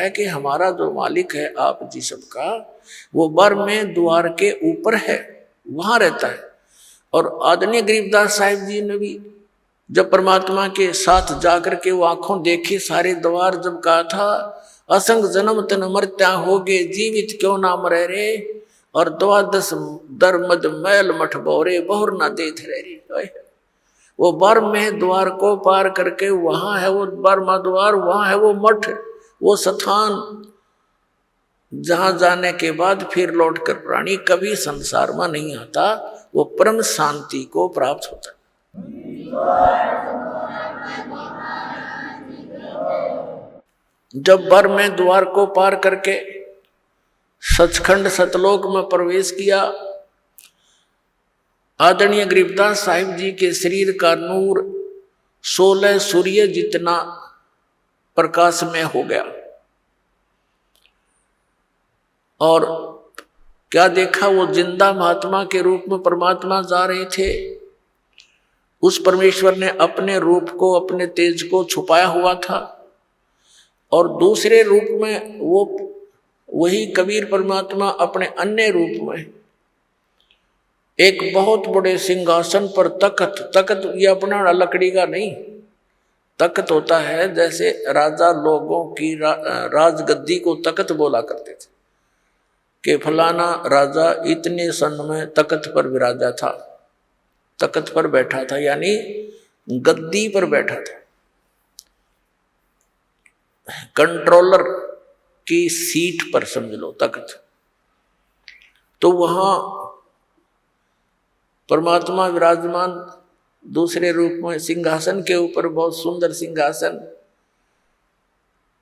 है कि हमारा जो मालिक है आप जी सबका, वो बर में द्वार के ऊपर है, वहां रहता है। और आदरणीय गरीबदास साहिब जी ने भी जब परमात्मा के साथ जाकर के वो आंखों देखे सारे द्वार, जब कहा था असंग जन्म तन मरत्या होगे जीवित क्यों ना मरे रे, और द्वादश दर मद मैल मठ बोरे बहुर ना देथ रे। वो बर्म में द्वार को पार करके वहां है वो बर्मा द्वार, वहां है वो मठ, वो स्थान जहां जाने के बाद फिर लौटकर प्राणी कभी संसार में नहीं आता, वो परम शांति को प्राप्त होता है। जब बर में द्वार को पार करके सचखंड सतलोक में प्रवेश किया, आदरणीय गरीबदास साहिब जी के शरीर का नूर 16 सूर्य जितना प्रकाशमय हो गया। और क्या देखा, वो जिंदा महात्मा के रूप में परमात्मा जा रहे थे। उस परमेश्वर ने अपने रूप को, अपने तेज को छुपाया हुआ था, और दूसरे रूप में वो वही कबीर परमात्मा अपने अन्य रूप में एक बहुत बड़े सिंहासन पर तख्त ये अपना लकड़ी का नहीं, तख्त होता है जैसे राजा लोगों की राजगद्दी को तख्त बोला करते थे कि फलाना राजा इतने सन में तख्त पर विराजा था, तख्त पर बैठा था, यानी गद्दी पर बैठा था। कंट्रोलर की सीट पर समझ लो तख्त। तो वहां परमात्मा विराजमान दूसरे रूप में सिंहासन के ऊपर, बहुत सुंदर सिंहासन,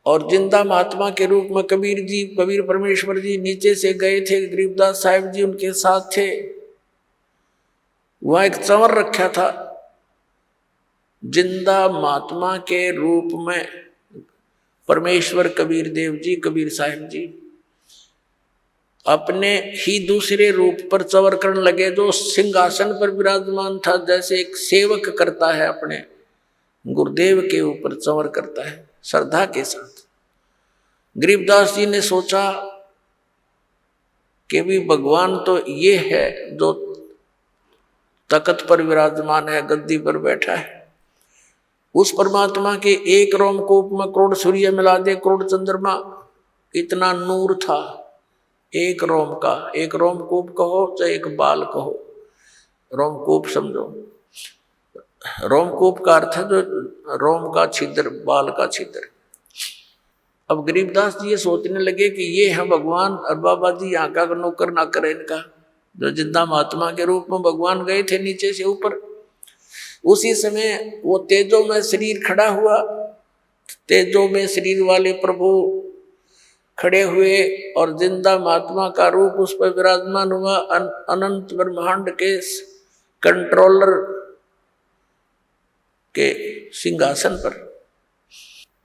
और जिंदा महात्मा के रूप में कबीर जी, कबीर परमेश्वर जी नीचे से गए थे, गरीबदास साहिब जी उनके साथ थे। वह एक चंवर रखा था, जिंदा महात्मा के रूप में परमेश्वर कबीर देव जी, कबीर साहिब जी अपने ही दूसरे रूप पर चंवर करने लगे, जो सिंहासन पर विराजमान था, जैसे एक सेवक करता है अपने गुरुदेव के ऊपर चंवर करता है श्रद्धा के साथ। गरीबदास जी ने सोचा कि भी भगवान तो ये है जो तख्त पर विराजमान है, गद्दी पर बैठा है। उस परमात्मा के एक रोमकूप में करोड़ सूर्य मिला दे, करोड़ चंद्रमा, इतना नूर था एक रोम का। एक रोमकूप कहो चाहे एक बाल कहो, रोमकूप समझो। रोमकूप का अर्थ है जो रोम का छिद्र, बाल का छिद्र। अब गरीबदास जी ये सोचने लगे कि ये है भगवान, और बाबा जी यहाँ का नौकर ना करे इनका। जो जिंदा महात्मा के रूप में भगवान गए थे नीचे से ऊपर, उसी समय वो तेजो में शरीर खड़ा हुआ। तेजो में शरीर वाले प्रभु खड़े हुए और जिंदा महात्मा का रूप उस पर विराजमान हुआ, अनंत ब्रह्मांड के कंट्रोलर के सिंहासन पर।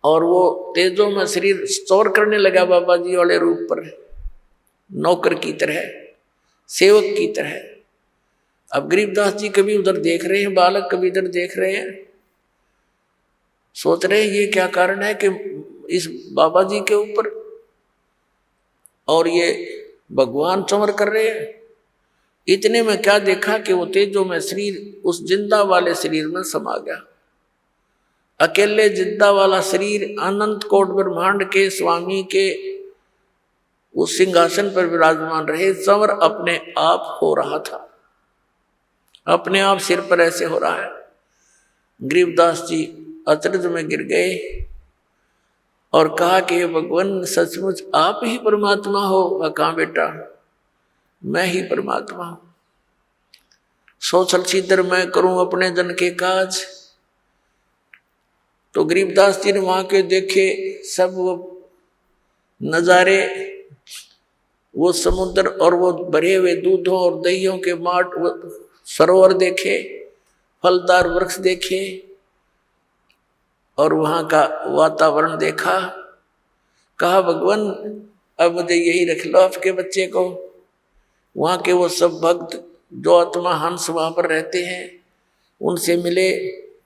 और वो तेजो में शरीर स्टोर करने लगा बाबा जी वाले रूप पर, नौकर की तरह, सेवक की तरह। अब गरीबदास जी कभी उधर देख रहे हैं बालक, कभी इधर देख रहे हैं, सोच रहे हैं ये क्या कारण है कि इस बाबा जी के ऊपर और ये भगवान चंवर कर रहे हैं। इतने में क्या देखा कि वो तेजो में शरीर उस जिंदा वाले शरीर में समा गया। अकेले जिंदा वाला शरीर अनंत कोट ब्रह्मांड के स्वामी के उस सिंहासन पर विराजमान रहे, चंवर अपने आप हो रहा था, अपने आप सिर पर ऐसे हो रहा है। गरीबदास जी अचरज में गिर गए और कहा कि भगवान सचमुच आप ही परमात्मा हो। कहाँ बेटा, मैं ही परमात्मा हूं। सोचल छिद्र मैं करूं अपने जन के काज। तो गरीबदास जी ने वहां के देखे सब वो नजारे, वो समुद्र और वो भरे हुए दूधों और दहियों के माट, वो सरोवर देखे, फलदार वृक्ष देखे, और वहां का वातावरण देखा। कहा भगवान अब मुझे यही रख लो आपके बच्चे को। वहां के वो सब भक्त जो आत्मा हंस वहां पर रहते हैं उनसे मिले।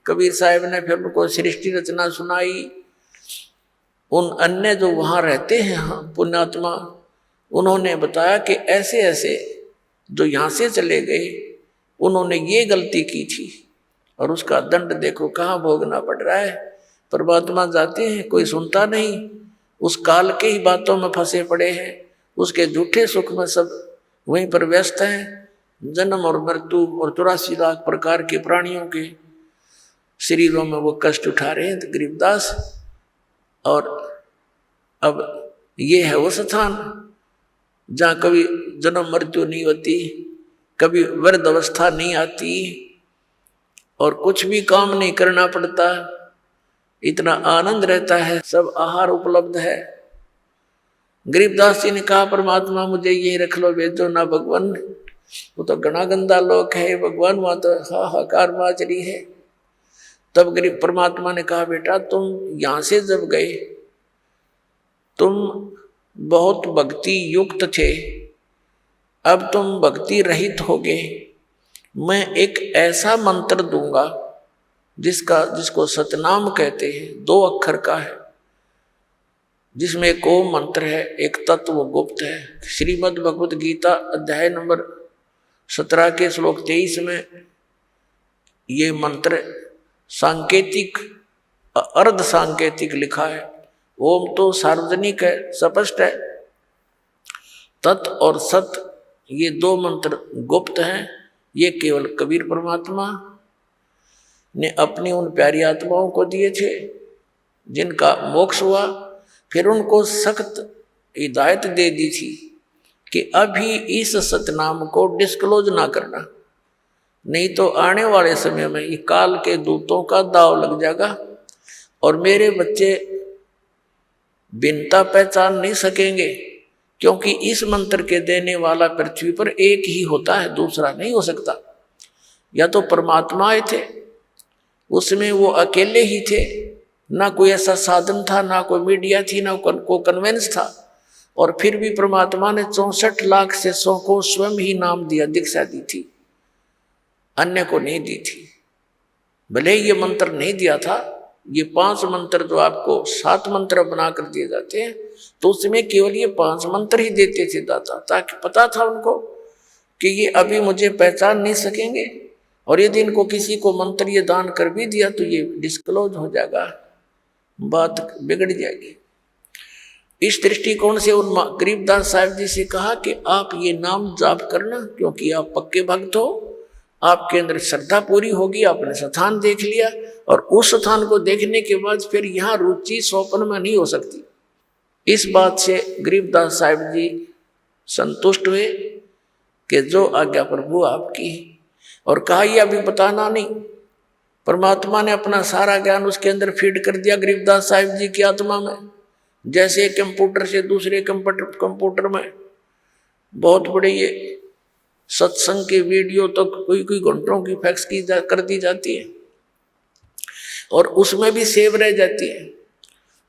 कबीर साहब ने फिर उनको सृष्टि रचना सुनाई, उन अन्य जो वहाँ रहते हैं पुण्यात्मा, उन्होंने बताया कि ऐसे ऐसे जो यहाँ से चले गए उन्होंने ये गलती की थी और उसका दंड देखो कहाँ भोगना पड़ रहा है। परमात्मा जाते हैं, कोई सुनता नहीं, उस काल के ही बातों में फंसे पड़े हैं, उसके झूठे सुख में सब वहीं पर व्यस्त हैं। जन्म और मृत्यु और 84 लाख प्रकार के प्राणियों के शरीरों में वो कष्ट उठा रहे हैं गरीबदास। और अब ये है वो स्थान जहाँ कभी जन्म मृत्यु नहीं होती, कभी वृद्ध अवस्था नहीं आती और कुछ भी काम नहीं करना पड़ता, इतना आनंद रहता है, सब आहार उपलब्ध है। गरीबदास जी ने कहा परमात्मा मुझे यही रख लो, भेजो ना भगवान, वो तो घना गंदा लोक है भगवान, वहां तो हाहाकार मच रही है। तब गरीब परमात्मा ने कहा बेटा तुम यहां से जब गए तुम बहुत भक्ति युक्त थे, अब तुम भक्ति रहित हो गए। मैं एक ऐसा मंत्र दूंगा जिसको सतनाम कहते हैं, 2 अक्षर का है, जिसमें एक ओम मंत्र है, एक तत्व गुप्त है। श्रीमद् भगवत गीता अध्याय नंबर 17 के श्लोक 23 में ये मंत्र सांकेतिक अर्ध सांकेतिक लिखा है। ओम तो सार्वजनिक है, स्पष्ट है। तत् और सत ये 2 मंत्र गुप्त हैं। ये केवल कबीर परमात्मा ने अपनी उन प्यारी आत्माओं को दिए थे जिनका मोक्ष हुआ। फिर उनको सख्त हिदायत दे दी थी कि अभी इस सतनाम को डिस्क्लोज ना करना, नहीं तो आने वाले समय में ये काल के दूतों का दाव लग जाएगा और मेरे बच्चे भिन्नता पहचान नहीं सकेंगे, क्योंकि इस मंत्र के देने वाला पृथ्वी पर एक ही होता है, दूसरा नहीं हो सकता। या तो परमात्मा आए थे, उसमें वो अकेले ही थे, ना कोई ऐसा साधन था, ना कोई मीडिया थी, ना कोई कन्वेंस था, और फिर भी परमात्मा ने 64 लाख से 100 को स्वयं ही नाम दिया, दीक्षा दी थी, अन्य को नहीं दी थी। भले ये मंत्र नहीं दिया था, ये 5 मंत्र जो आपको 7 मंत्र बना कर दिए जाते हैं, तो उसमें केवल ये 5 मंत्र ही देते थे दाता, ताकि पता था उनको कि ये अभी मुझे पहचान नहीं सकेंगे, और यदि इनको किसी को मंत्र ये दान कर भी दिया तो ये डिस्क्लोज हो जाएगा, बात बिगड़ जाएगी। इस दृष्टिकोण से उन गरीबदास साहब जी से कहा कि आप ये नाम जाप करना, क्योंकि आप पक्के भक्त हो, आपके अंदर श्रद्धा पूरी होगी, आपने स्थान देख लिया, और उस स्थान को देखने के बाद फिर यहाँ रुचि स्वप्न में नहीं हो सकती। इस बात से गरीबदास साहब जी संतुष्ट हुए कि जो आज्ञा प्रभु आपकी, और कहा ये अभी बताना नहीं। परमात्मा ने अपना सारा ज्ञान उसके अंदर फीड कर दिया गरीबदास साहब जी की आत्मा में, जैसे कंप्यूटर से दूसरे कंप्यूटर में बहुत बड़े ये सत्संग के वीडियो तो कोई घंटों की फैक्स कर दी जाती है और उसमें भी सेव रह जाती है।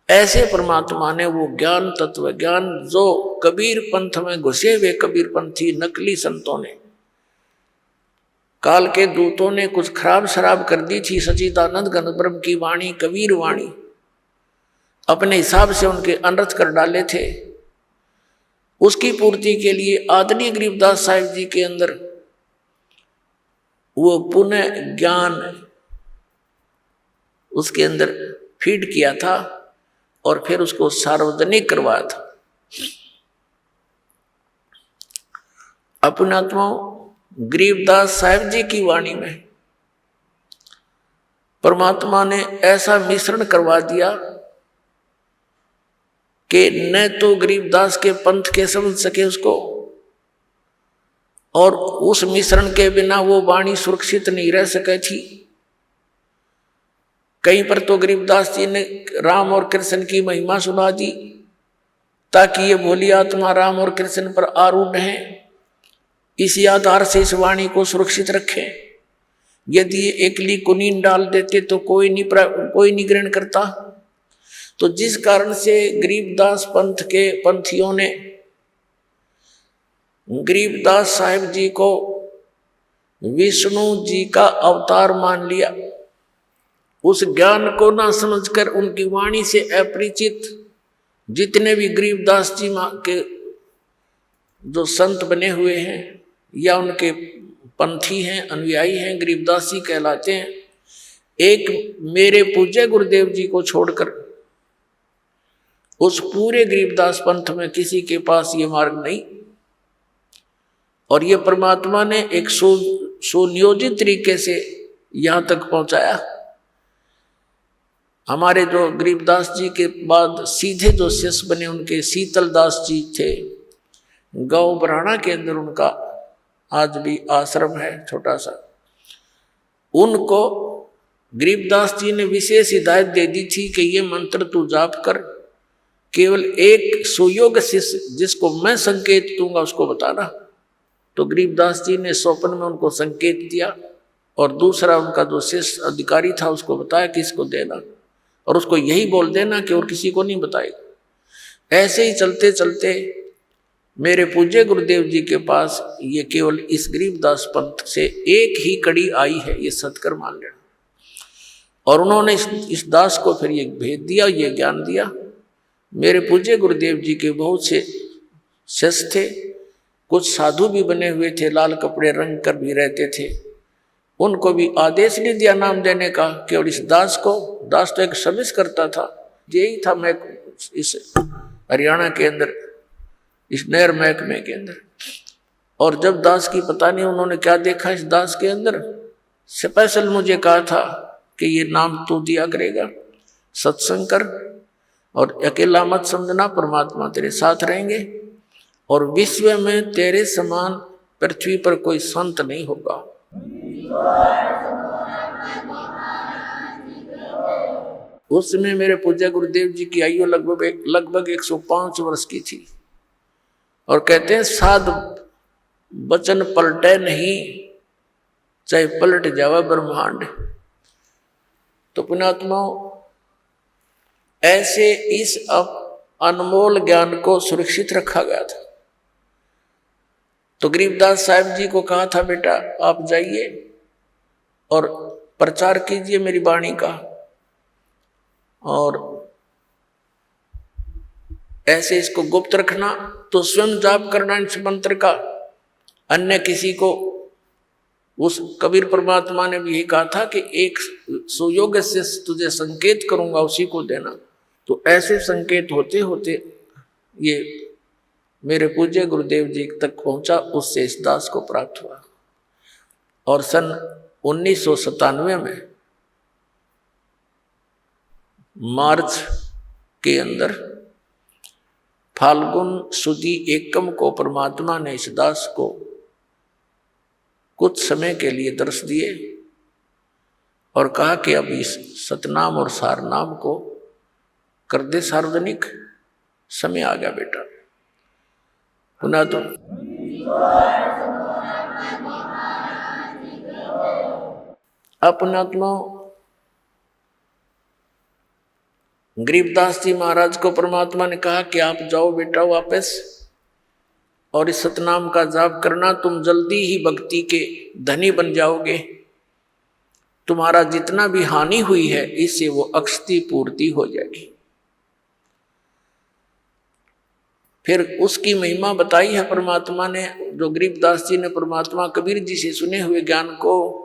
ऐसे परमात्मा ने वो ज्ञान, तत्व ज्ञान, जो कबीर पंथ में घुसे हुए कबीर पंथी नकली संतों ने, काल के दूतों ने कुछ खराब शराब कर दी थी, सच्चिदानंद घन ब्रह्म की वाणी, कबीर वाणी, अपने हिसाब से उनके अनर्थ कर डाले थे। उसकी पूर्ति के लिए आदरणीय गरीबदास साहिब जी के अंदर वो पुनः ज्ञान उसके अंदर फीड किया था और फिर उसको सार्वजनिक करवाया था। अपने आत्माओं, गरीबदास साहिब जी की वाणी में परमात्मा ने ऐसा मिश्रण करवा दिया कि न तो गरीबदास के पंथ के समझ सके उसको, और उस मिश्रण के बिना वो वाणी सुरक्षित नहीं रह सके थी। कहीं पर तो गरीबदास जी ने राम और कृष्ण की महिमा सुना दी ताकि ये भोली आत्मा राम और कृष्ण पर आरूढ़ है, इसी आधार से इस वाणी को सुरक्षित रखें। यदि ये एकली कुनीन डाल देते तो कोई नहीं ग्रहण करता। तो जिस कारण से गरीबदास पंथ के पंथियों ने गरीबदास साहिब जी को विष्णु जी का अवतार मान लिया, उस ज्ञान को ना समझकर उनकी वाणी से अपरिचित जितने भी गरीबदास जी के जो संत बने हुए हैं या उनके पंथी हैं, अनुयायी हैं, गरीबदास जी कहलाते हैं। एक मेरे पूज्य गुरुदेव जी को छोड़कर उस पूरे गरीबदास पंथ में किसी के पास ये मार्ग नहीं। और ये परमात्मा ने एक सुनियोजित तरीके से यहां तक पहुंचाया। हमारे जो गरीबदास जी के बाद सीधे जो शिष्य बने उनके शीतल दास जी थे, गांव बराना के अंदर उनका आज भी आश्रम है छोटा सा। उनको गरीबदास जी ने विशेष हिदायत दे दी थी कि ये मंत्र तू जाप कर, केवल एक सुयोग शिष्य जिसको मैं संकेत दूंगा उसको बताना। तो गरीबदास जी ने स्वप्न में उनको संकेत दिया और दूसरा उनका जो शिष्य अधिकारी था उसको बताया कि इसको देना और उसको यही बोल देना कि और किसी को नहीं बताएगा। ऐसे ही चलते चलते मेरे पूज्य गुरुदेव जी के पास ये केवल इस गरीबदास पंथ से एक ही कड़ी आई है, ये सत्कर मान लेना। और उन्होंने इस दास को फिर ये भेद दिया, ये ज्ञान दिया। मेरे पूज्य गुरुदेव जी के बहुत से शिष्य थे, कुछ साधु भी बने हुए थे, लाल कपड़े रंग कर भी रहते थे। उनको भी आदेश नहीं दिया नाम देने का, केवल इस दास को। दास तो एक सर्विस करता था, यही था मैं इस हरियाणा के अंदर इस नहर महकमे के अंदर। और जब दास की पता नहीं उन्होंने क्या देखा इस दास के अंदर, स्पेशल मुझे कहा था कि ये नाम तू दिया करेगा, सत्संग कर और अकेला मत समझना, परमात्मा तेरे साथ रहेंगे और विश्व में तेरे समान पृथ्वी पर कोई संत नहीं होगा। उस समय मेरे पूज्य गुरुदेव जी की आयु लगभग 105 वर्ष की थी। और कहते हैं साध वचन पलटे नहीं, चाहे पलट जावा ब्रह्मांड। तो पुण्यात्माओं, ऐसे इस अनमोल ज्ञान को सुरक्षित रखा गया था। तो गरीबदास साहब जी को कहा था बेटा आप जाइए और प्रचार कीजिए मेरी वाणी का, और ऐसे इसको गुप्त रखना, तो स्वयं जाप करना इस मंत्र का, अन्य किसी को। उस कबीर परमात्मा ने भी यही कहा था कि एक सुयोग्य से तुझे संकेत करूंगा उसी को देना। तो ऐसे संकेत होते होते ये मेरे पूज्य गुरुदेव जी तक पहुंचा, उससे इस दास को प्राप्त हुआ। और सन 1997 में मार्च के अंदर फाल्गुन सुदी एकम को परमात्मा ने इस दास को कुछ समय के लिए दर्श दिए और कहा कि अब इस सतनाम और सारनाम को कर दे सार्वजनिक, समय आ गया बेटा। पुनः तो अपनात्मा गरीबदास जी महाराज को परमात्मा ने कहा कि आप जाओ बेटा वापस और इस सतनाम का जाप करना, तुम जल्दी ही भक्ति के धनी बन जाओगे। तुम्हारा जितना भी हानि हुई है इससे वो अक्षति पूर्ति हो जाएगी। फिर उसकी महिमा बताई है परमात्मा ने, जो गरीबदास जी ने परमात्मा कबीर जी से सुने हुए ज्ञान को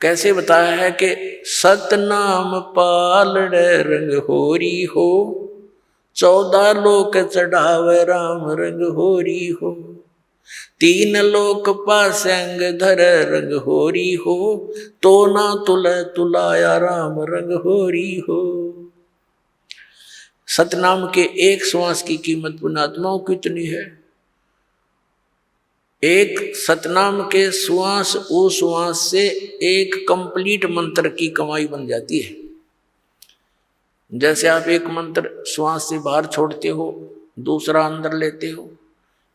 कैसे बताया है कि सतनाम पालड़ रंग होरी हो, 14 लोक चढ़ावे राम रंग होरी हो, 3 लोक पासंग धर रंग होरी हो, तो ना तुलाया राम रंग होरी हो। सतनाम के एक श्वास की कीमत पुण्यात्माओं कितनी है? एक सतनाम के श्वास उस श्वास से एक कंप्लीट मंत्र की कमाई बन जाती है। जैसे आप एक मंत्र श्वास से बाहर छोड़ते हो, दूसरा अंदर लेते हो,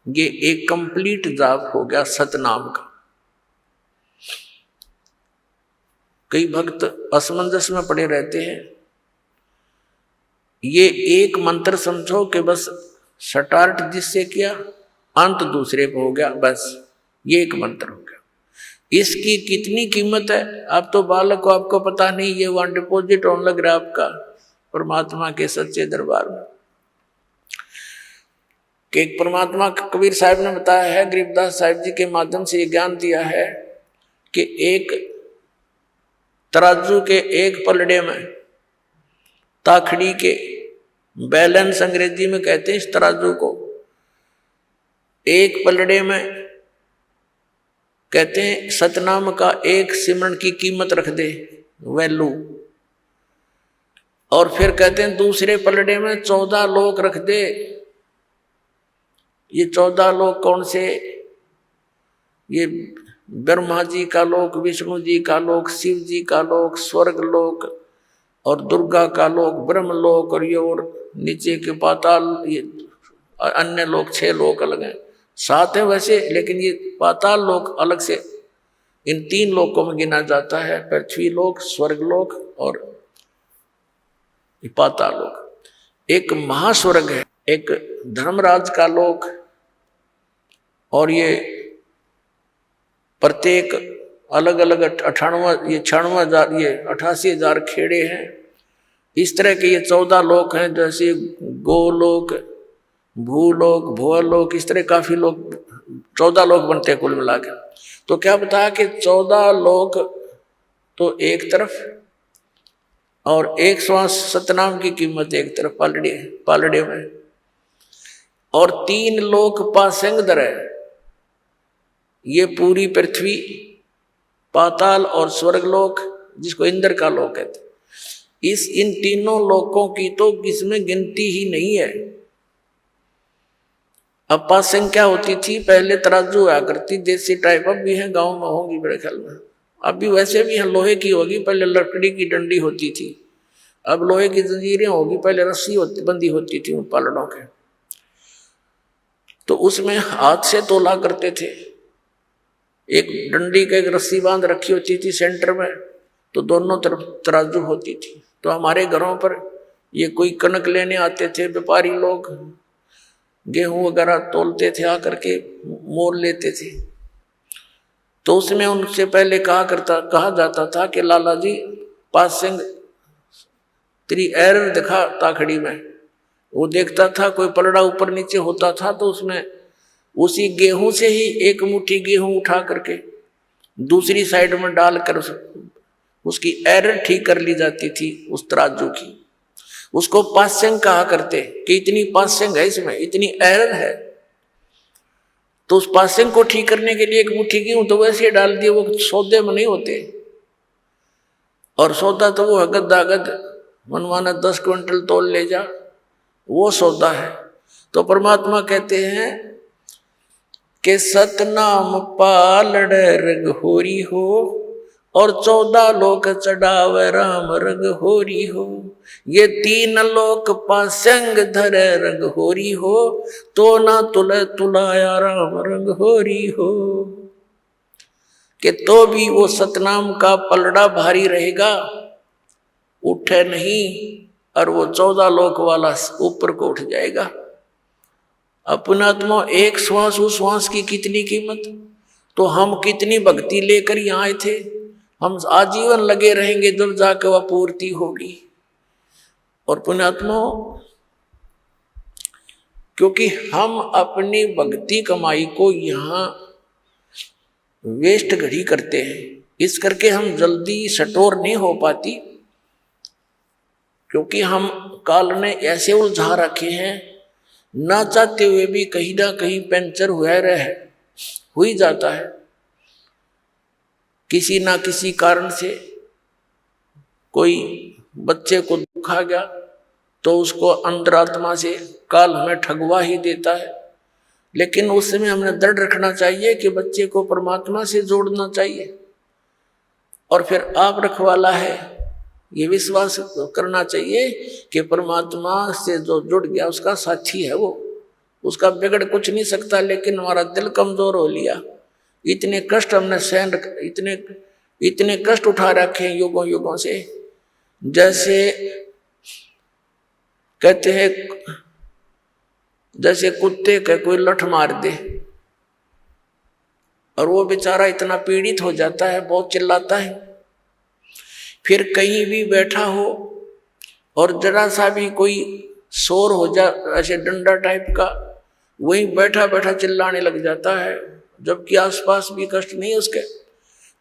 ये एक कंप्लीट जाप हो गया सतनाम का। कई भक्त असमंजस में पड़े रहते हैं। ये एक मंत्र समझो कि बस स्टार्ट जिससे किया अंत दूसरे पे हो गया, बस ये एक मंत्र हो गया। इसकी कितनी कीमत है? आप तो बालक को, आपको पता नहीं, ये वहां डिपॉजिट होने लग रहा है आपका, परमात्मा के सच्चे दरबार में। कि एक परमात्मा कबीर साहब ने बताया है, गरीबदास साहिब जी के माध्यम से ये ज्ञान दिया है कि एक तराजू के एक पलड़े में, ताखड़ी के बैलेंस अंग्रेजी में कहते हैं इस तराजू को, एक पलड़े में कहते हैं सतनाम का एक सिमरन की कीमत रख दे, वैल्यू। और फिर कहते हैं दूसरे पलड़े में 14 लोक रख दे। ये 14 लोक कौन से? ये ब्रह्मा जी का लोक, विष्णु जी का लोक, शिव जी का लोक, स्वर्ग लोक और दुर्गा का लोक, ब्रह्म लोक, और ये और नीचे के पाताल, ये अन्य लोक 6 लोक अलग हैं। 7 है वैसे, लेकिन ये पाताल लोक अलग से इन 3 लोकों में गिना जाता है, पृथ्वी लोक, स्वर्ग लोक और पाताल लोक। एक महास्वर्ग है, एक धर्मराज का लोक, और ये प्रत्येक अलग अलग 98,000 ये 88,000 खेड़े हैं। इस तरह के ये 14 लोक हैं, जैसे गोलोक, भूलोक, भुवलोक, इस तरह काफी लोग 14 लोक बनते हैं कुल मिला के। तो क्या बताया कि 14 लोक तो एक तरफ और 1 श्वास सतनाम की कीमत एक तरफ पालड़े में, और 3 लोक पासेंग दर है। ये पूरी पृथ्वी, पाताल और स्वर्गलोक, जिसको इंद्र का लोक कहते हैं, इन तीनों लोकों की तो इसमें गिनती ही नहीं है। अब पासेंग क्या होती थी? पहले तराजू हुआ करती, देसी टाइप, अब भी है, गांव में होंगी मेरे ख्याल में, अब भी वैसे भी है, लोहे की होगी, पहले लकड़ी की डंडी होती थी, अब लोहे की जंजीरें होगी, पहले रस्सी बंदी होती थी उन पालड़ों के। तो उसमें हाथ से तोला करते थे, एक डंडी का एक रस्सी बांध रखी होती थी सेंटर में, तो दोनों तरफ तराजू होती थी। तो हमारे घरों पर ये कोई कनक लेने आते थे व्यापारी लोग, गेहूं वगैरह तोलते थे, आकर के मोल लेते थे। तो उसमें उनसे पहले कहा जाता था कि लाला जी पासिंग 3 एरर दिखा ताखड़ी में। वो देखता था कोई पलड़ा ऊपर नीचे होता था, तो उसमें उसी गेहूं से ही एक मुट्ठी गेहूं उठा करके दूसरी साइड में डालकर उसकी एरर ठीक कर ली जाती थी उस तराजू की। उसको पासेंग कहा करते कि इतनी पासेंग है, इसमें इतनी एरर है। तो उस पासेंग को ठीक करने के लिए एक मुट्ठी गेहूं तो वैसे डाल दिए, वो सौदे में नहीं होते। और सौदा तो वो गद्दागद मनमाना 10 क्विंटल तोल ले जा, वो सौदा है। तो परमात्मा कहते हैं कि सतनाम पालड़ रग होरी हो, और 14 लोक चढ़ावे राम रग होरी हो। ये 3 लोक पासंग धरे रग होरी हो, तो ना तुलाया राम रग होरी हो। कि तो भी वो सतनाम का पलड़ा भारी रहेगा, उठे नहीं, और वो 14 लोक वाला ऊपर को उठ जाएगा। अपनात्मा एक श्वास, उस श्वास की कितनी कीमत। तो हम कितनी भक्ति लेकर यहाँ आए थे, हम आजीवन लगे रहेंगे, जब जाकर वह पूर्ति होगी। और पुण्यात्मा, क्योंकि हम अपनी भक्ति कमाई को यहाँ वेस्ट घड़ी करते हैं, इस करके हम जल्दी सटोर नहीं हो पाती, क्योंकि हम काल ने ऐसे उलझा रखे हैं, ना चाहते हुए भी कहीं ना कहीं पंचर हो ही जाता है। किसी ना किसी कारण से कोई बच्चे को दुख आ गया, तो उसको अंतरात्मा से काल हमें ठगवा ही देता है। लेकिन उस समय हमने दृढ़ रखना चाहिए कि बच्चे को परमात्मा से जोड़ना चाहिए, और फिर आप रखवाला है, ये विश्वास करना चाहिए कि परमात्मा से जो जुड़ गया उसका साथी है वो, उसका बिगड़ कुछ नहीं सकता। लेकिन हमारा दिल कमजोर हो लिया, इतने कष्ट हमने सहन, इतने कष्ट उठा रखे हैं युगों युगों से। जैसे कहते हैं, जैसे कुत्ते का कोई लठ मार दे और वो बेचारा इतना पीड़ित हो जाता है, बहुत चिल्लाता है, फिर कहीं भी बैठा हो और जरा सा भी कोई शोर हो जा, ऐसे डंडा टाइप का, वहीं बैठा बैठा चिल्लाने लग जाता है, जबकि आसपास भी कष्ट नहीं है उसके।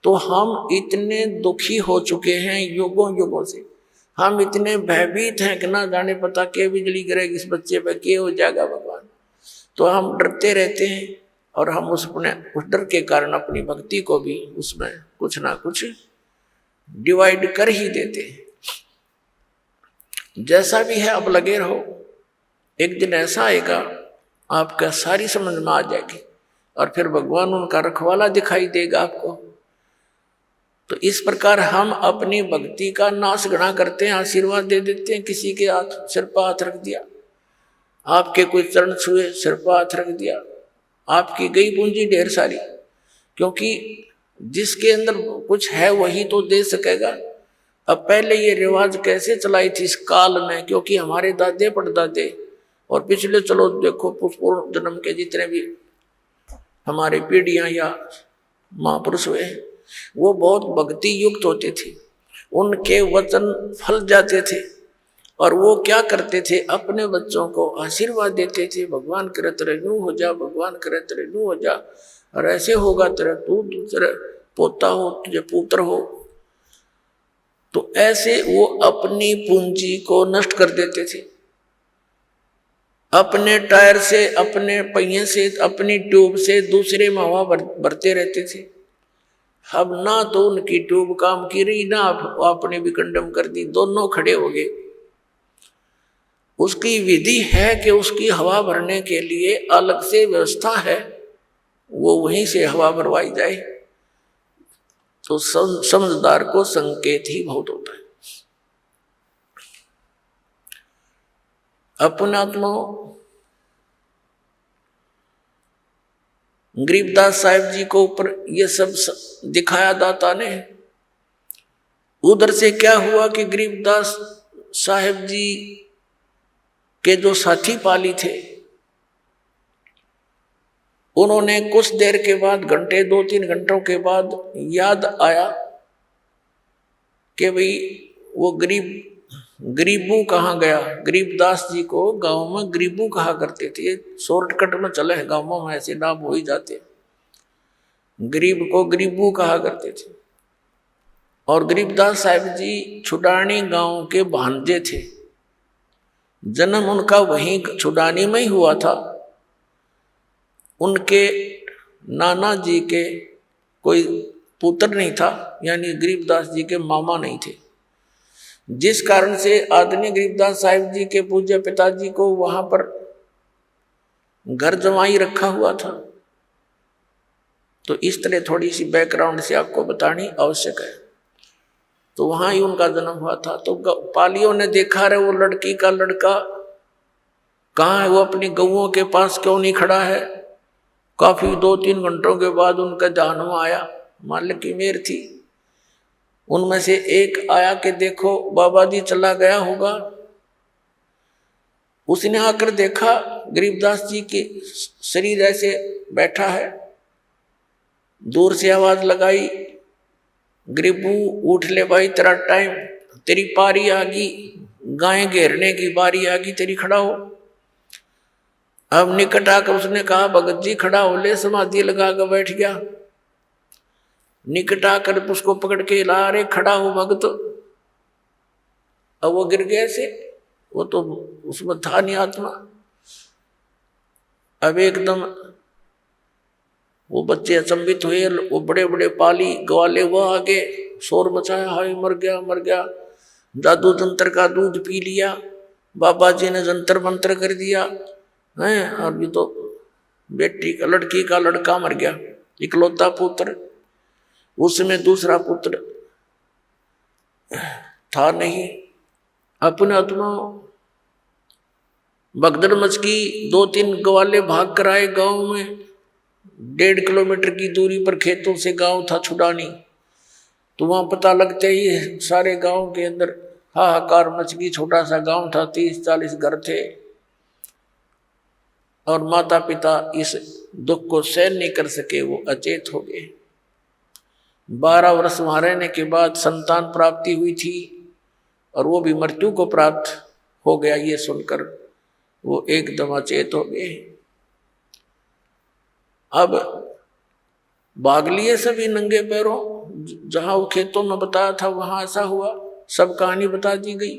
तो हम इतने दुखी हो चुके हैं युगों युगों से, हम इतने भयभीत हैं कि ना जाने पता के बिजली गिरेगी इस बच्चे पे, के हो जाएगा भगवान। तो हम डरते रहते हैं, और हम उस डर के कारण अपनी भक्ति को भी उसमें कुछ ना कुछ डिवाइड कर ही देते हैं। जैसा भी है अब लगे रहो, एक दिन ऐसा आएगा आपका सारी समझ में आ जाएगी, और फिर भगवान उनका रखवाला दिखाई देगा आपको। तो इस प्रकार हम अपनी भक्ति का नाश गणा करते हैं, आशीर्वाद दे देते हैं, किसी के हाथ सिर पर हाथ रख दिया, आपके कोई चरण छुए, सिर पर हाथ रख दिया, आपकी गई पूंजी ढेर सारी। क्योंकि जिसके अंदर कुछ है वही तो दे सकेगा। अब पहले ये रिवाज कैसे चलाई थी इस काल में, क्योंकि हमारे दादे परदादे और पिछले चलो देखो पूर्व जन्म के जितने भी हमारे पीढ़ियां या महापुरुष हुए, वो बहुत भक्ति युक्त होते थे, उनके वचन फल जाते थे, और वो क्या करते थे, अपने बच्चों को आशीर्वाद देते थे, भगवान करे तेरे यूं हो जा, भगवान करे तेरे यूं हो जा, और ऐसे होगा तेरा तू तेरा पोता हो, तुझे पुत्र हो। तो ऐसे वो अपनी पूंजी को नष्ट कर देते थे, अपने टायर से, अपने पहिए से, अपनी ट्यूब से दूसरे में हवा भरते रहते थे। अब ना तो उनकी ट्यूब काम की रही, ना आपने भी कंडम कर दी, दोनों खड़े हो गए। उसकी विधि है कि उसकी हवा भरने के लिए अलग से व्यवस्था है, वो वहीं से हवा भरवाई जाए। तो समझदार को संकेत ही बहुत होता है। अपनात्मा गरीबदास साहिब जी को ऊपर ये सब दिखाया दाता ने। उधर से क्या हुआ कि गरीबदास साहिब जी के जो साथी पाली थे, उन्होंने कुछ देर के बाद, घंटे 2-3 घंटों के बाद याद आया कि भाई वो गरीबू कहाँ गया। गरीबदास जी को गांव में गरीबू कहा करते थे, शॉर्टकट में चले हैं गांवों में, ऐसे नाम हो ही जाते, गरीब को गरीबू कहा करते थे। और गरीबदास साहिब जी छुडानी गांव के भांजे थे, जन्म उनका वहीं छुडानी में ही हुआ था। उनके नाना जी के कोई पुत्र नहीं था, यानी गरीबदास जी के मामा नहीं थे, जिस कारण से आदरणीय गरीबदास साहिब जी के पूज्य पिताजी को वहां पर घर जमाई रखा हुआ था। तो इस तरह थोड़ी सी बैकग्राउंड से आपको बतानी आवश्यक है। तो वहां ही उनका जन्म हुआ था। तो पालियों ने देखा रहे वो लड़की का लड़का कहाँ है, वो अपनी गऊओं के पास क्यों नहीं खड़ा है। काफी 2-3 घंटों के बाद उनका जहनुम आया, मालिक की मेहर थी। उनमें से एक आया कि देखो बाबा जी चला गया होगा। उसने आकर देखा गरीबदास जी के शरीर ऐसे बैठा है, दूर से आवाज लगाई, गरीबू उठ ले भाई, तेरा टाइम, तेरी पारी आ गई, गाय घेरने की बारी आ गई, तेरी खड़ा हो। अब निकट आकर उसने कहा भगत जी खड़ा हो ले, समाधि लगा कर बैठ गया। निकट आकर उसको पकड़ के ला रहे, खड़ा हो भगत। अब वो गिर गया से, वो तो उसमें था नहीं आत्मा। अब एकदम वो बच्चे अचंभित हुए, वो बड़े बड़े पाली ग्वाले वो आगे शोर मचाया, हाय मर गया मर गया, जादू जंत्र का दूध पी लिया, बाबा जी ने जंतर मंत्र कर दिया है। और ये तो बेटी का, लड़की का लड़का मर गया, इकलौता पुत्र, उसमें दूसरा पुत्र था नहीं। अपने आत्मा भगदड़ मच गई। 2-3 ग्वाले भाग कर आए गांव में, 1.5 किलोमीटर की दूरी पर खेतों से गांव था छुडानी। तो वहां पता लगते ही सारे गांव के अंदर हाहाकार मच गई। छोटा सा गांव था, 30-40 घर थे, और माता पिता इस दुख को सहन नहीं कर सके, वो अचेत हो गए। 12 वर्ष वहां रहने के बाद संतान प्राप्ति हुई थी, और वो भी मृत्यु को प्राप्त हो गया। ये सुनकर वो एकदम अचेत हो गए। अब भाग लिए सभी नंगे पैरों। जहां वो खेतों में बताया था वहां ऐसा हुआ, सब कहानी बता दी गई।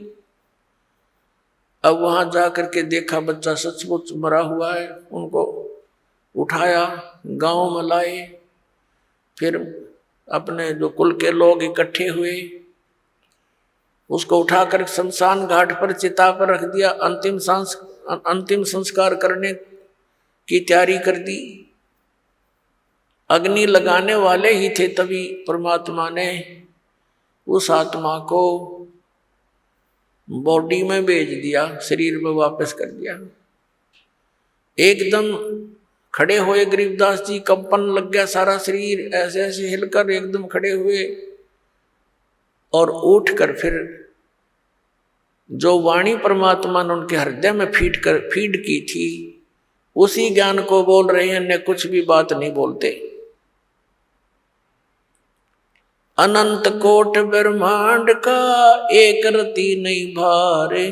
अब वहां जाकर के देखा बच्चा सचमुच मरा हुआ है। उनको उठाया, गांव में लाए। फिर अपने जो कुल के लोग इकट्ठे हुए, उसको उठाकर शमशान घाट पर चिता पर रख दिया। अंतिम संस्कार करने की तैयारी कर दी। अग्नि लगाने वाले ही थे, तभी परमात्मा ने उस आत्मा को बॉडी में भेज दिया, शरीर में वापस कर दिया। एकदम खड़े हुए गरीबदास जी, कंपन लग गया सारा शरीर, ऐसे ऐसे हिलकर एकदम खड़े हुए और उठकर फिर जो वाणी परमात्मा ने उनके हृदय में फीड की थी, उसी ज्ञान को बोल रहे हैं, अन्य कुछ भी बात नहीं बोलते। अनंत कोट ब्रह्मांड का एक रति नहीं भारे,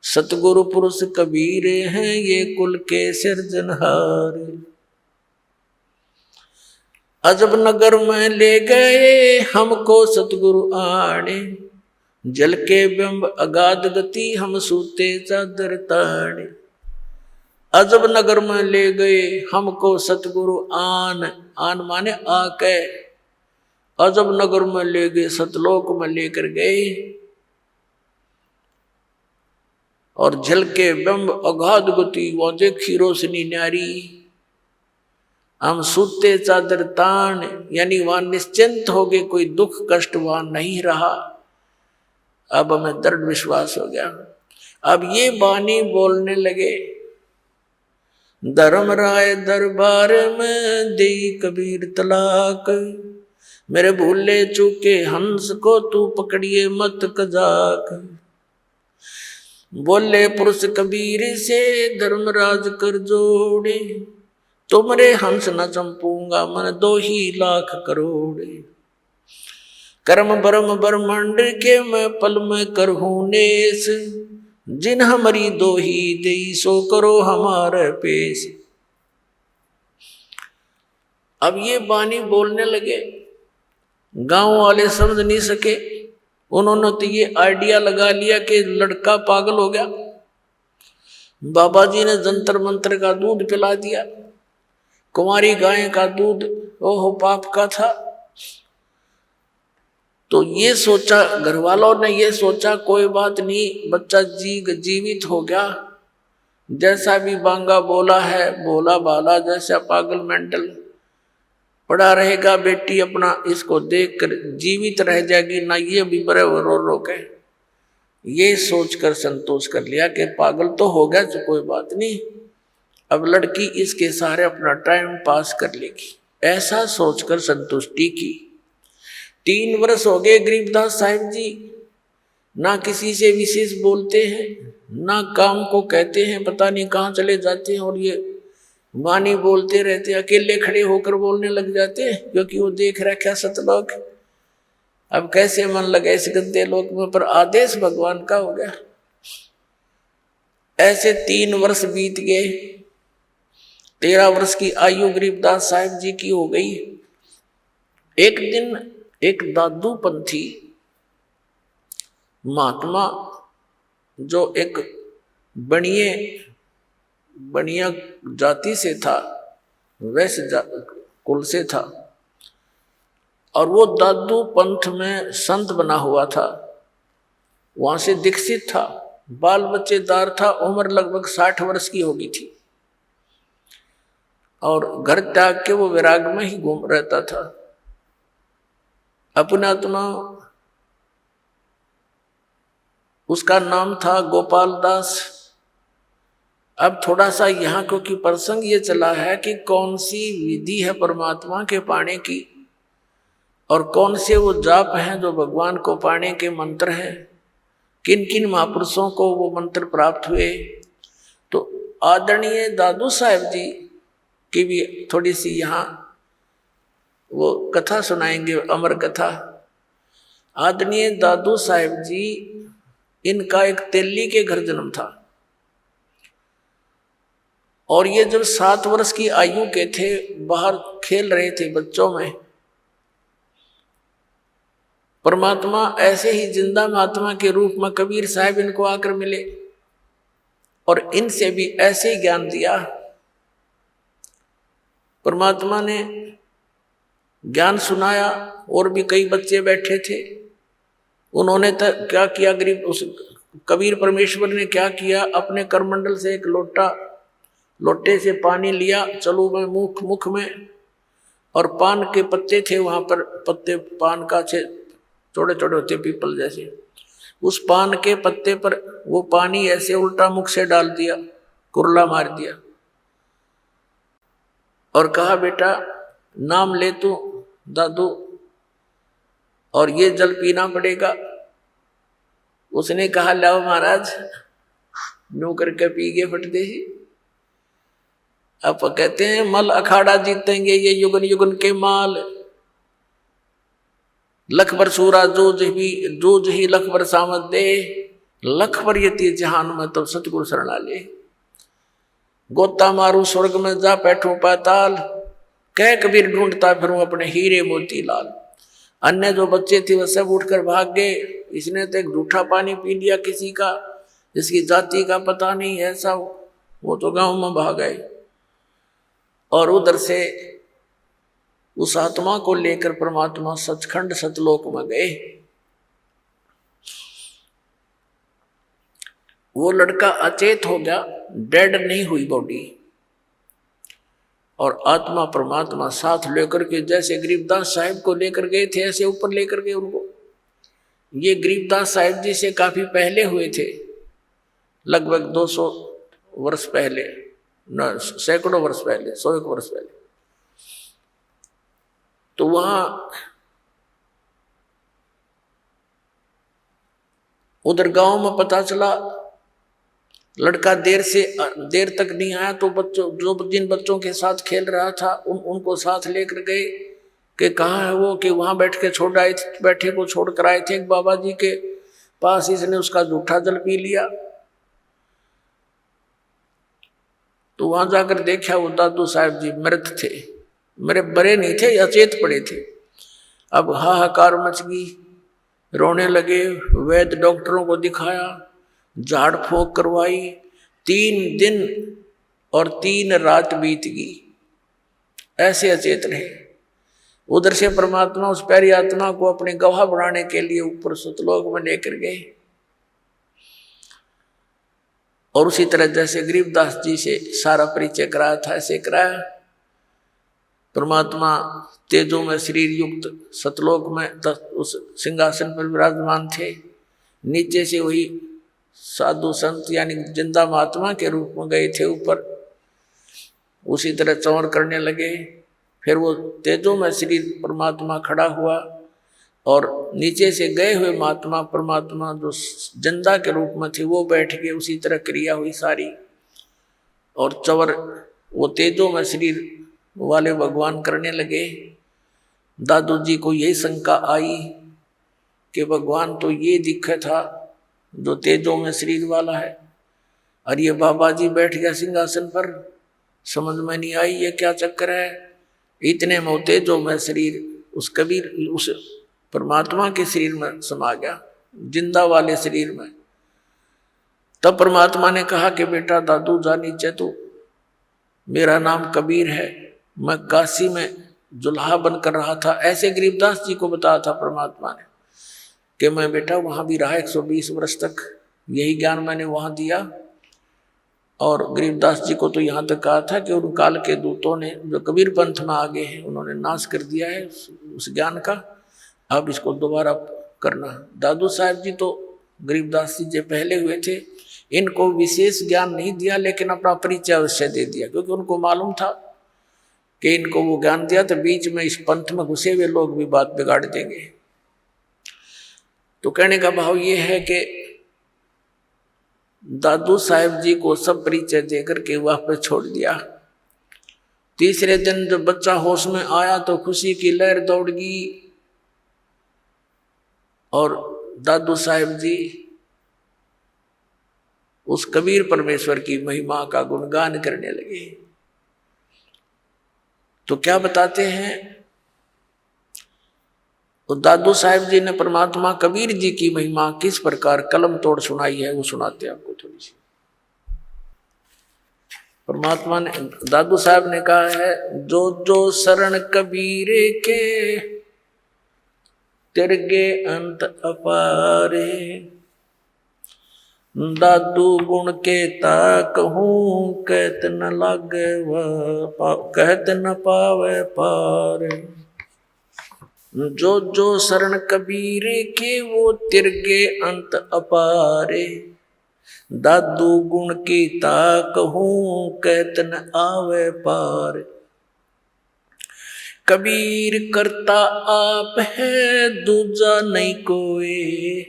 सतगुरु पुरुष कबीर हैं ये कुल के सिरजनहार। अजब नगर में ले गए हमको सतगुरु आने, जल के बिंब अगाध गति हम सूते चादर ताने। अजब नगर में ले गए हमको सतगुरु आन माने आके, अजब नगर में ले गए, सतलोक में लेकर गए। और जल के बिंब अगाध गति, वो देखी रोशनी न्यारी। हम सूते चादर तान, यानी वहां निश्चिंत हो गए, कोई दुख कष्ट वहां नहीं रहा। अब हमें दृढ़ विश्वास हो गया। अब ये बानी बोलने लगे, धर्मराय दरबार में दे कबीर तलाक, मेरे भूले चूके हंस को तू पकड़िए मत कजाक। बोले पुरुष कबीर से धर्मराज कर जोड़े, तुमरे हंस न चंपूंगा मन 2 ही लाख करोड़े। कर्म ब्रह्म ब्रह्मांड के मैं पल में करहूं नेस, जिन हमारी 2 ही देई सो करो हमारे पेश। अब ये बानी बोलने लगे, गांव वाले समझ नहीं सके। उन्होंने तो ये आइडिया लगा लिया कि लड़का पागल हो गया। बाबा जी ने जंतर मंत्र का दूध पिला दिया, कुंवारी गाय का दूध ओहो पाप का था। तो ये सोचा, घर वालों ने ये सोचा कोई बात नहीं, बच्चा जीवित हो गया, जैसा भी बांगा बोला है भोला भाला, जैसा पागल मेंटल पड़ा रहेगा, बेटी अपना इसको देखकर जीवित रह जाएगी ना, ये भी बड़े रो रो के ये सोचकर संतोष कर लिया कि पागल तो हो गया तो कोई बात नहीं, अब लड़की इसके सहारे अपना टाइम पास कर लेगी, ऐसा सोचकर संतुष्टि की। 3 वर्ष हो गए गरीबदास साहिब जी, ना किसी से विशेष बोलते हैं, ना काम को कहते हैं, पता नहीं कहाँ चले जाते हैं, और ये वाणी बोलते रहते, अकेले खड़े होकर बोलने लग जाते हैं, क्योंकि वो देख रखा सतलोक। अब कैसे मन लगे इस गंदे लोक में, पर आदेश भगवान का हो गया। ऐसे 3 वर्ष बीत गए। 13 वर्ष की आयु गरीबदास साहिब जी की हो गई। एक दिन एक दादू पंथी महात्मा, जो एक बनिया जाति से था, वैश्य कुल से था, और वो दादू पंथ में संत बना हुआ था, वहां से दीक्षित था, बाल बच्चेदार था, उम्र लगभग 60 वर्ष की होगी थी, और घर त्याग के वो विराग में ही घूम रहता था। अपना उसका नाम था गोपाल दास। अब थोड़ा सा यहाँ क्योंकि प्रसंग ये चला है कि कौन सी विधि है परमात्मा के पाने की, और कौन से वो जाप हैं जो भगवान को पाने के मंत्र हैं, किन किन महापुरुषों को वो मंत्र प्राप्त हुए। तो आदरणीय दादू साहब जी की भी थोड़ी सी यहाँ वो कथा सुनाएंगे, अमर कथा। आदरणीय दादू साहब जी इनका एक तेली के घर जन्म था। और ये जब 7 वर्ष की आयु के थे, बाहर खेल रहे थे बच्चों में, परमात्मा ऐसे ही जिंदा महात्मा के रूप में कबीर साहब इनको आकर मिले और इनसे भी ऐसे ही ज्ञान दिया। परमात्मा ने ज्ञान सुनाया और भी कई बच्चे बैठे थे। उन्होंने तो क्या किया, गरीब उस कबीर परमेश्वर ने क्या किया, अपने करमंडल से एक लोटे से पानी लिया, चलो मैं मुख में, और पान के पत्ते थे वहां पर, पत्ते पान का छोटे छोटे होते पीपल जैसे, उस पान के पत्ते पर वो पानी ऐसे उल्टा मुख से डाल दिया, कुरला मार दिया और कहा बेटा नाम ले तू दादू और ये जल पीना पड़ेगा। उसने कहा लाओ महाराज, नो करके पी गए फटते ही। अब कहते हैं मल अखाड़ा जीतेंगे ये युगन युगन के माल, लख बर सूरा जूझ ही लख बर सामत दे, लख बर यति जहान में तो सतगुरु शरणा ले। गोता मारू स्वर्ग में जा बैठूं पाताल, कह कबीर ढूंढता फिरूं अपने हीरे मोती लाल। अन्य जो बच्चे थे वह सब उठकर भाग गए। इसने तो एक झूठा पानी पी लिया किसी का, जिसकी जाति का पता नहीं है, ऐसा वो तो गांव में भाग गए। और उधर से उस आत्मा को लेकर परमात्मा सचखंड सतलोक में गए। वो लड़का अचेत हो गया, डेड नहीं हुई बॉडी, और आत्मा परमात्मा साथ लेकर के जैसे गरीबदास साहिब को लेकर गए थे ऐसे ऊपर लेकर गए उनको। ये गरीबदास साहिब जी से काफी पहले हुए थे, लगभग 200 वर्ष पहले, न सैकड़ों वर्ष पहले, 101 वर्ष पहले। तो वहां उधर गांव में पता चला लड़का देर तक नहीं आया, तो जिन बच्चों के साथ खेल रहा था उनको साथ लेकर गए कि कहाँ है वो, कि वहां बैठे को छोड़ कर आए थे एक बाबा जी के पास, इसने उसका जूठा जल पी लिया। तो वहां जाकर देखा वो दादू साहब जी मृत थे, मेरे बड़े नहीं थे, अचेत पड़े थे। अब हाहाकार मच गई, रोने लगे, वैद्य डॉक्टरों को दिखाया, झाड़ फूंक करवाई, 3 दिन और 3 रात बीत गई, ऐसे अचेत रहे। उधर से परमात्मा उस प्यारी आत्मा को अपने गवाह बनाने के लिए ऊपर सतलोक में लेकर गए। और उसी तरह जैसे गरीबदास जी से सारा परिचय कराया था ऐसे कराया। परमात्मा तेजों में शरीर युक्त सतलोक में उस सिंहासन पर विराजमान थे। नीचे से वही साधु संत यानी जिंदा महात्मा के रूप में गए थे ऊपर, उसी तरह चौर करने लगे। फिर वो तेजों में शरीर परमात्मा खड़ा हुआ और नीचे से गए हुए महात्मा परमात्मा जो जिंदा के रूप में थे वो बैठ गए, उसी तरह क्रिया हुई सारी। और चवर वो तेजों में शरीर वाले भगवान करने लगे। दादू जी को यही शंका आई कि भगवान तो ये दिखा था जो तेजों में शरीर वाला है, और ये बाबा जी बैठ गया सिंहासन पर, समझ में नहीं आई ये क्या चक्कर है। इतने में तेजों में शरीर उस कबीर उस परमात्मा के शरीर में समा गया, जिंदा वाले शरीर में। तब परमात्मा ने कहा कि बेटा दादू जा नीचे, तू मेरा नाम कबीर है, मैं काशी में जुल्हा बनकर रहा था। ऐसे गरीबदास जी को बताया था परमात्मा ने कि मैं बेटा वहां भी रहा 120 वर्ष तक, यही ज्ञान मैंने वहां दिया। और गरीबदास जी को तो यहाँ तक कहा था कि उन काल के दूतों ने जो कबीर पंथ में आगे हैं उन्होंने नाश कर दिया है उस ज्ञान का, अब इसको दोबारा करना। दादू साहब जी तो गरीबदास जी पहले हुए थे, इनको विशेष ज्ञान नहीं दिया लेकिन अपना परिचय अवश्य दे दिया, क्योंकि उनको मालूम था कि इनको वो ज्ञान दिया तो बीच में इस पंथ में घुसे हुए लोग भी बात बिगाड़ देंगे। तो कहने का भाव ये है कि दादू साहब जी को सब परिचय देकर के वहां पर छोड़ दिया। तीसरे दिन जब बच्चा होश में आया तो खुशी की लहर दौड़ गई और दादू साहब जी उस कबीर परमेश्वर की महिमा का गुणगान करने लगे। तो क्या बताते हैं, तो दादू साहेब जी ने परमात्मा कबीर जी की महिमा किस प्रकार कलम तोड़ सुनाई है, वो सुनाते हैं आपको थोड़ी सी। परमात्मा ने, दादू साहब ने कहा है, जो जो शरण कबीर के तिरगे अंत अपारे, दादू गुण के ताक हूं कहत न लागे कहत न पावे पार। जो जो शरण कबीर के वो तिरगे अंत अपारे, दादू गुण की ताक हूं कहत न आवे पार। कबीर करता आप है दूजा नहीं कोई,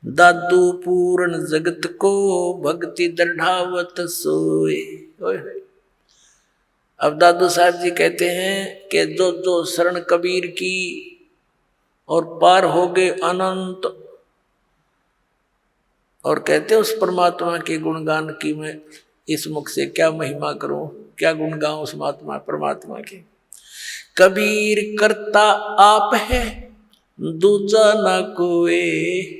दादू पूर्ण जगत को भक्ति दृढ़ावत सोए। अब दादू साहब जी कहते हैं कि जो जो शरण कबीर की और पार हो गए अनंत, और कहते उस परमात्मा के गुणगान की मैं इस मुख से क्या महिमा करूं, क्या गुण गाऊं उस महात्मा परमात्मा के। कबीर करता आप है दूजा ना कोई,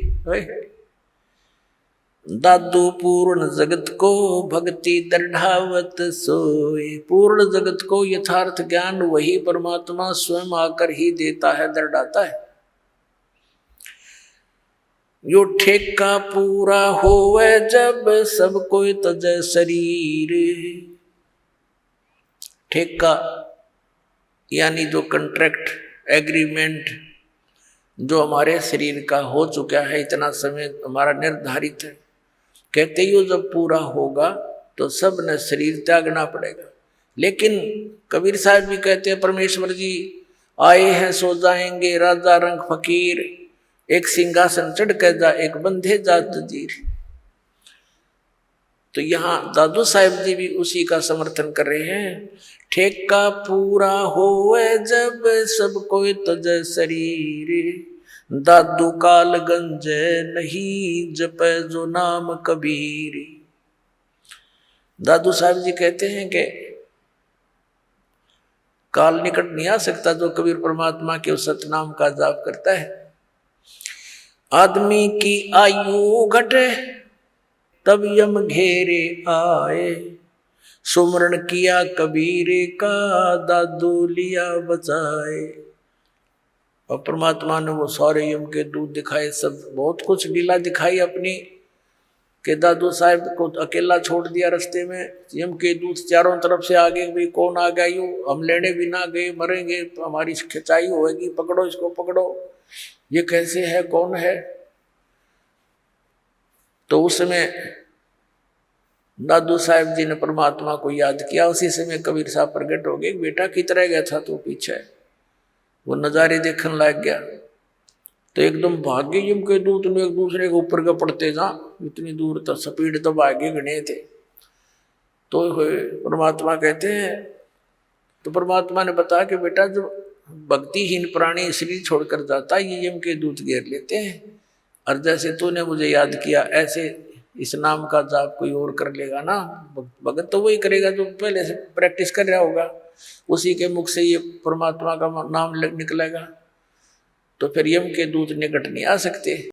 दादू पूर्ण जगत को भक्ति दृढ़ावत सोए। पूर्ण जगत को यथार्थ ज्ञान वही परमात्मा स्वयं आकर ही देता है, दृढ़ाता है। यो ठेका पूरा होवे जब सब कोई तजय शरीर। ठेका यानी जो कंट्रैक्ट एग्रीमेंट जो हमारे शरीर का हो चुका है, इतना समय हमारा निर्धारित है, कहते ही जब पूरा होगा तो सब ने शरीर त्यागना पड़ेगा। लेकिन कबीर साहब भी कहते हैं, परमेश्वर जी आए हैं सो जाएंगे, राजा रंग फकीर, एक सिंहासन चढ़ कर जा एक बंधे जात जीर। तो यहाँ दादू साहब जी भी उसी का समर्थन कर रहे हैं। ठेका पूरा होवे जब सब कोई तजय शरीर, दादू काल गंज नहीं जपे जो नाम कबीर। दादू साहब जी कहते हैं कि काल निकट नहीं आ सकता जो कबीर परमात्मा के उस सतनाम का जाप करता है। आदमी की आयु घटे तब यम घेरे आए, सुमरण किया कबीर का दादू लिया बचाए। और परमात्मा ने वो सारे यम के दूत दिखाए, सब बहुत कुछ लीला दिखाई अपनी, कि दादू साहब को अकेला छोड़ दिया रास्ते में, यम के दूत चारों तरफ से आगे भी कौन आ गया, यूं हम लेने भी ना गए, मरेंगे तो हमारी खिंचाई होगी, पकड़ो इसको पकड़ो, ये कैसे है कौन है। तो उस समय दादू साहब जी ने परमात्मा को याद किया। उसी समय कबीर साहब प्रकट हो गए, बेटा कितना गया था तो पीछे, वो नजारे देखने लग गया। तो एकदम भाग्य यम के दूत ने एक दूसरे के ऊपर के पड़ते जा, इतनी दूर तक स्पीड तो भाग्य गणे थे। तो परमात्मा कहते हैं, तो परमात्मा ने बताया कि बेटा जो भक्तिहीन प्राणी शरीर छोड़कर जाता है ये यम के दूत घेर लेते हैं, और जैसे तूने मुझे याद किया ऐसे इस नाम का जाप कोई और कर लेगा ना, भगत तो वही करेगा जो पहले से प्रैक्टिस कर रहा होगा, उसी के मुख से ये परमात्मा का नाम निकलेगा। तो फिर यम के दूत निकट नहीं आ सकते।